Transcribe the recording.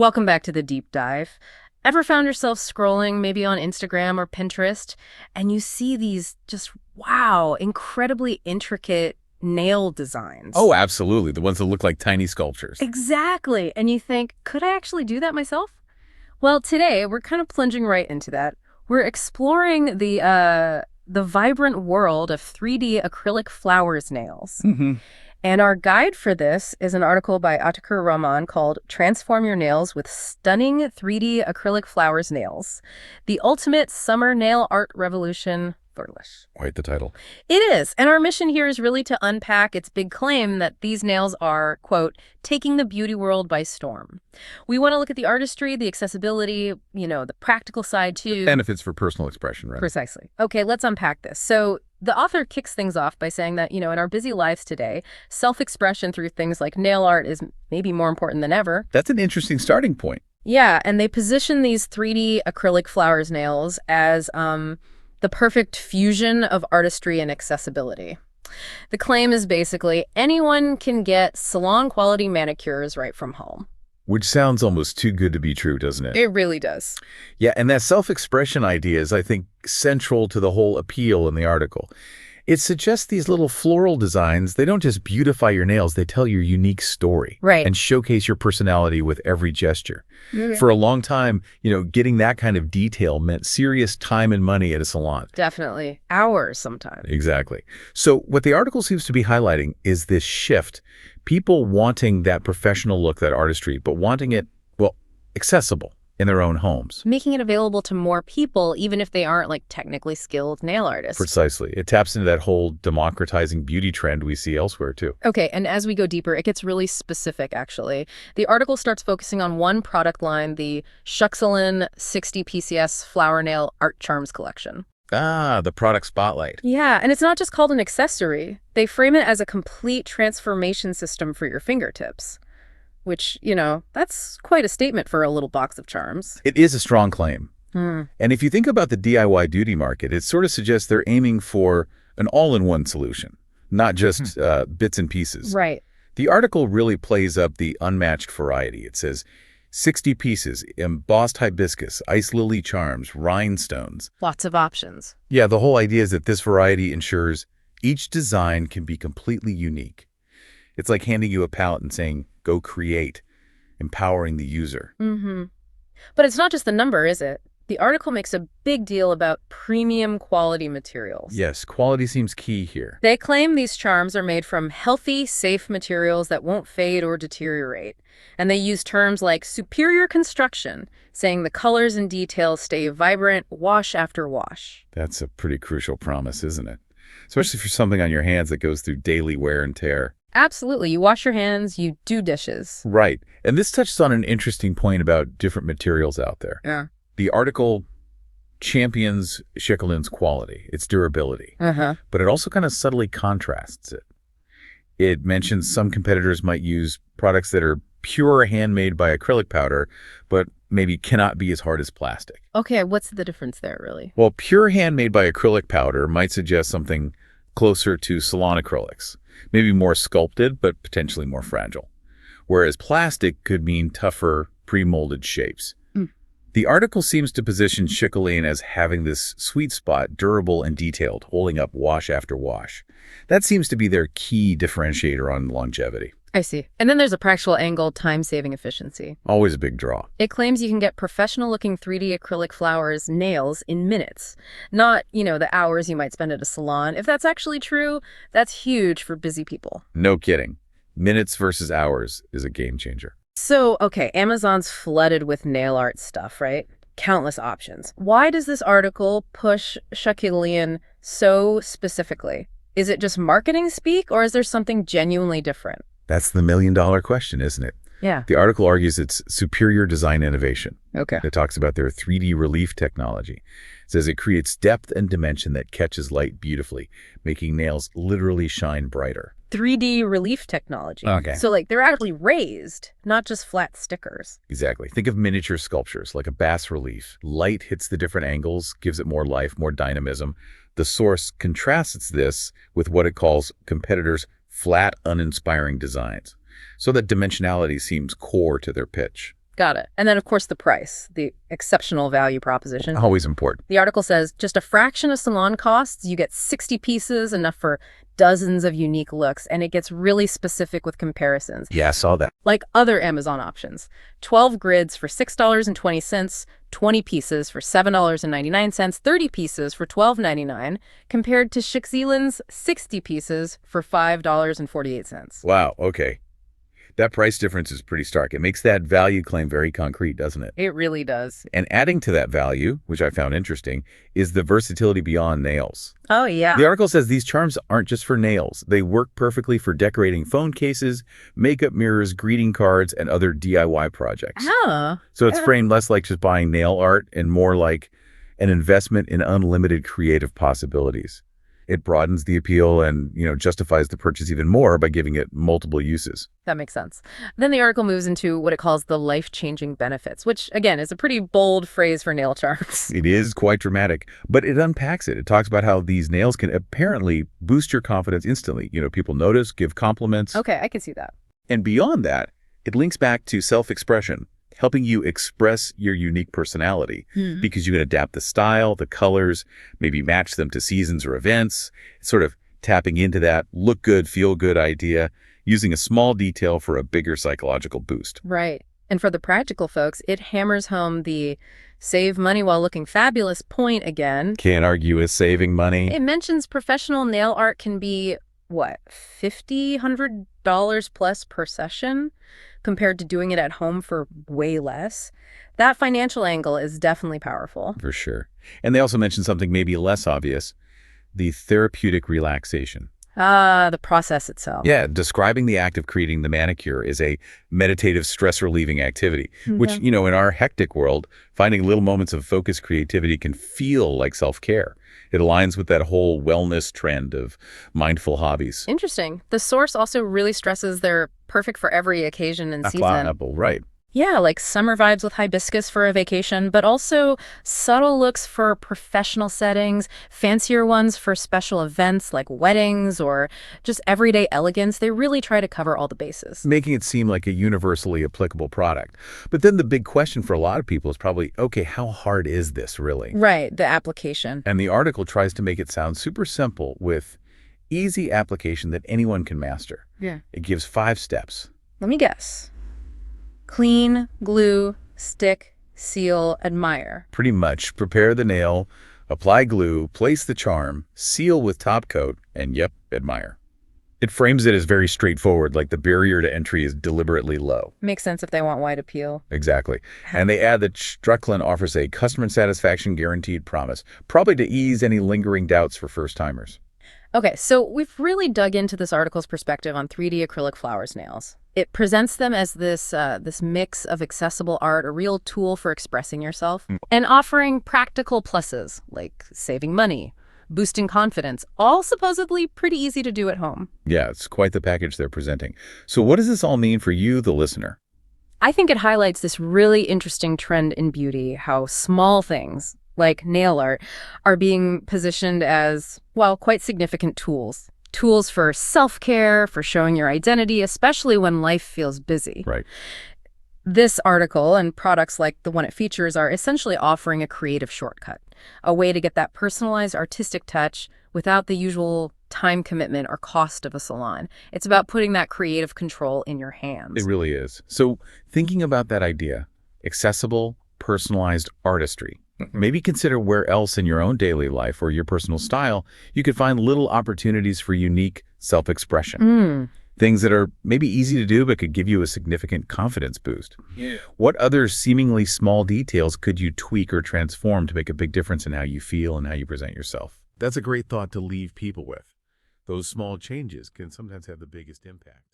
Welcome back to the deep dive. Ever found yourself scrolling maybe on Instagram or Pinterest and you see these just, wow, incredibly intricate nail designs? Oh, absolutely. The ones that look like tiny sculptures. Exactly. And you think, could I actually do that myself? Well, today we're kind of plunging right into that. We're exploring the vibrant world of 3D acrylic flowers nails. Hmm. And our guide for this is an article by Atakur Rahman called Transform Your Nails with Stunning 3D Acrylic Flowers Nails, the Ultimate Summer Nail Art Revolution Furlish. Quite the title. It is. And our mission here is really to unpack its big claim that these nails are, quote, taking the beauty world by storm. We want to look at the artistry, the accessibility, the practical side too. Benefits for personal expression, right? Precisely. Okay, let's unpack this. So the author kicks things off by saying that, in our busy lives today, self-expression through things like nail art is maybe more important than ever. That's an interesting starting point. Yeah, and they position these 3D acrylic flowers nails as the perfect fusion of artistry and accessibility. The claim is basically anyone can get salon-quality manicures right from home. Which sounds almost too good to be true, doesn't it? It really does. Yeah, and that self-expression idea is, I think, central to the whole appeal in the article. It suggests these little floral designs, they don't just beautify your nails, they tell your unique story. Right. And showcase your personality with every gesture. Yeah. For a long time, getting that kind of detail meant serious time and money at a salon. Definitely. Hours sometimes. Exactly. So what the article seems to be highlighting is this shift. People wanting that professional look, that artistry, but wanting it, well, accessible in their own homes. Making it available to more people, even if they aren't technically skilled nail artists. Precisely. It taps into that whole democratizing beauty trend we see elsewhere, too. Okay, and as we go deeper, it gets really specific, actually. The article starts focusing on one product line, the Schuxelin 60 PCS Flower Nail Art Charms Collection. Ah, the product spotlight. Yeah, and it's not just called an accessory. They frame it as a complete transformation system for your fingertips. Which, that's quite a statement for a little box of charms. It is a strong claim. Hmm. And if you think about the DIY beauty market, it sort of suggests they're aiming for an all-in-one solution, not just bits and pieces. Right. The article really plays up the unmatched variety. It says 60 pieces, embossed hibiscus, ice lily charms, rhinestones. Lots of options. Yeah, the whole idea is that this variety ensures each design can be completely unique. It's like handing you a palette and saying, go create, empowering the user. Mm-hmm. But it's not just the number, is it? The article makes a big deal about premium quality materials. Yes, quality seems key here. They claim these charms are made from healthy, safe materials that won't fade or deteriorate. And they use terms like superior construction, saying the colors and details stay vibrant wash after wash. That's a pretty crucial promise, isn't it? Especially for something on your hands that goes through daily wear and tear. Absolutely. You wash your hands, you do dishes. Right. And this touches on an interesting point about different materials out there. Yeah. The article champions Schuxelin's quality, its durability, but it also kind of subtly contrasts it. It mentions some competitors might use products that are pure handmade by acrylic powder, but maybe cannot be as hard as plastic. Okay, what's the difference there, really? Well, pure handmade by acrylic powder might suggest something closer to salon acrylics, maybe more sculpted, but potentially more fragile. Whereas plastic could mean tougher, pre-molded shapes. The article seems to position Schuxelin as having this sweet spot, durable and detailed, holding up wash after wash. That seems to be their key differentiator on longevity. I see. And then there's a practical angle, time-saving efficiency. Always a big draw. It claims you can get professional-looking 3D acrylic flowers nails in minutes, not, the hours you might spend at a salon. If that's actually true, that's huge for busy people. No kidding. Minutes versus hours is a game changer. So, okay, Amazon's flooded with nail art stuff, right? Countless options. Why does this article push Schuxelin so specifically? Is it just marketing speak, or is there something genuinely different? That's the million-dollar question, isn't it? Yeah. The article argues it's superior design innovation. Okay. It talks about their 3D relief technology. It says it creates depth and dimension that catches light beautifully, making nails literally shine brighter. 3D relief technology. Okay. So they're actually raised, not just flat stickers. Exactly. Think of miniature sculptures like a bas relief. Light hits the different angles, gives it more life, more dynamism. The source contrasts this with what it calls competitors' flat, uninspiring designs, so that dimensionality seems core to their pitch. Got it. And then, of course, the price, the exceptional value proposition. Always important. The article says just a fraction of salon costs, you get 60 pieces, enough for dozens of unique looks, and it gets really specific with comparisons. Yeah, I saw that. Like other Amazon options. 12 grids for $6.20, 20 pieces for $7.99, 30 pieces for $12.99, compared to Chic Zealand's 60 pieces for $5.48. Wow, okay. That price difference is pretty stark. It makes that value claim very concrete, doesn't it? It really does. And adding to that value, which I found interesting, is the versatility beyond nails. Oh, yeah. The article says these charms aren't just for nails. They work perfectly for decorating phone cases, makeup mirrors, greeting cards, and other DIY projects. Oh. So it's framed less like just buying nail art and more like an investment in unlimited creative possibilities. It broadens the appeal and, justifies the purchase even more by giving it multiple uses. That makes sense. Then the article moves into what it calls the life-changing benefits, which, again, is a pretty bold phrase for nail charms. It is quite dramatic, but it unpacks it. It talks about how these nails can apparently boost your confidence instantly. People notice, give compliments. Okay, I can see that. And beyond that, it links back to self-expression, helping you express your unique personality because you can adapt the style, the colors, maybe match them to seasons or events, sort of tapping into that look good, feel good idea, using a small detail for a bigger psychological boost. Right. And for the practical folks, it hammers home the save money while looking fabulous point again. Can't argue with saving money. It mentions professional nail art can be, what, $50, $100 plus per session, compared to doing it at home for way less. That financial angle is definitely powerful. For sure. And they also mention something maybe less obvious, the therapeutic relaxation. The process itself. Yeah, describing the act of creating the manicure is a meditative, stress-relieving activity, which, in our hectic world, finding little moments of focused creativity can feel like self-care. It aligns with that whole wellness trend of mindful hobbies. Interesting. The source also really stresses they're perfect for every occasion and season. Right. Yeah, like summer vibes with hibiscus for a vacation, but also subtle looks for professional settings, fancier ones for special events like weddings or just everyday elegance. They really try to cover all the bases. Making it seem like a universally applicable product. But then the big question for a lot of people is probably, okay, how hard is this really? Right, the application. And the article tries to make it sound super simple with easy application that anyone can master. Yeah. It gives 5 steps. Let me guess. Clean, glue, stick, seal, admire. Pretty much. Prepare the nail, apply glue, place the charm, seal with top coat, and admire. It frames it as very straightforward, like the barrier to entry is deliberately low. Makes sense if they want wide appeal. Exactly. And they add that Strucklin offers a customer satisfaction guaranteed promise, probably to ease any lingering doubts for first-timers. Okay, so we've really dug into this article's perspective on 3D acrylic flowers nails. It presents them as this mix of accessible art, a real tool for expressing yourself, and offering practical pluses like saving money, boosting confidence, all supposedly pretty easy to do at home. Yeah, it's quite the package they're presenting. So what does this all mean for you, the listener? I think it highlights this really interesting trend in beauty, how small things like nail art are being positioned as, well, quite significant tools. Tools for self-care, for showing your identity, especially when life feels busy. Right. This article and products like the one it features are essentially offering a creative shortcut, a way to get that personalized artistic touch without the usual time commitment or cost of a salon. It's about putting that creative control in your hands. It really is. So thinking about that idea, accessible, personalized artistry, maybe consider where else in your own daily life or your personal style you could find little opportunities for unique self-expression. Things that are maybe easy to do but could give you a significant confidence boost. Yeah. What other seemingly small details could you tweak or transform to make a big difference in how you feel and how you present yourself? That's a great thought to leave people with. Those small changes can sometimes have the biggest impact.